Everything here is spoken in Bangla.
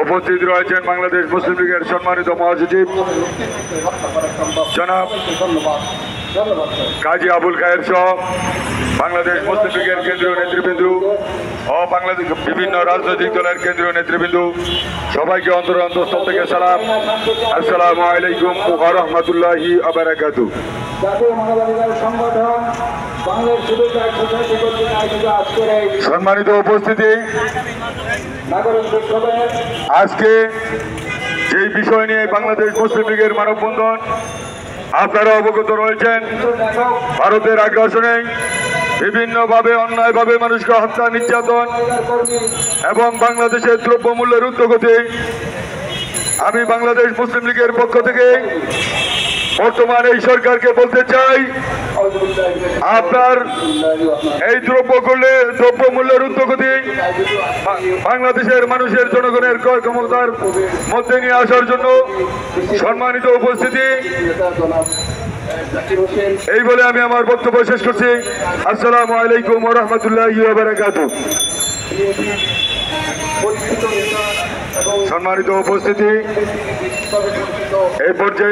উপস্থিত রয়েছেন বাংলাদেশ মুসলিম লীগের সম্মানিত মহাসচিব জনাব কাজী আবুল খায়ের সহ বাংলাদেশ মুসলিম লীগের কেন্দ্রীয় নেতৃবৃন্দ ও বাংলাদেশ বিভিন্ন রাজনৈতিক দলের কেন্দ্রীয় নেতৃবৃন্দ সবাইকে অন্তঃস্থল থেকে সালাম। আসসালামু আলাইকুম ওয়া রাহমাতুল্লাহি ওয়া বারাকাতুহু। সম্মানিত উপস্থিতি, আজকে যেই বিষয় নিয়ে বাংলাদেশ মুসলিম লীগের মানববন্ধন, আপনারা অবগত রয়েছেন ভারতের আগ্রাসনে বিভিন্নভাবে অন্যায়ভাবে মানুষকে হত্যা, নির্যাতন এবং বাংলাদেশের দ্রব্যমূল্যের ঊর্ধ্বগতি। আমি বাংলাদেশ মুসলিম লীগের পক্ষ থেকে বর্তমান এই সরকারকে বলতে চাই, আপনার এই দ্রব্যমূল্যের ঊর্ধ্বগতি বাংলাদেশের মানুষের জনগণের ক্রয় ক্ষমতার মধ্যে নিয়ে আসার জন্য সম্মানিত উপস্থিতি, এই বলে আমি আমার বক্তব্য শেষ করছি। আসসালামু আলাইকুম ওয়া রাহমাতুল্লাহি ওয়া বারাকাতুহু। সম্মানিত উপস্থিতি, এই পর্যায়ে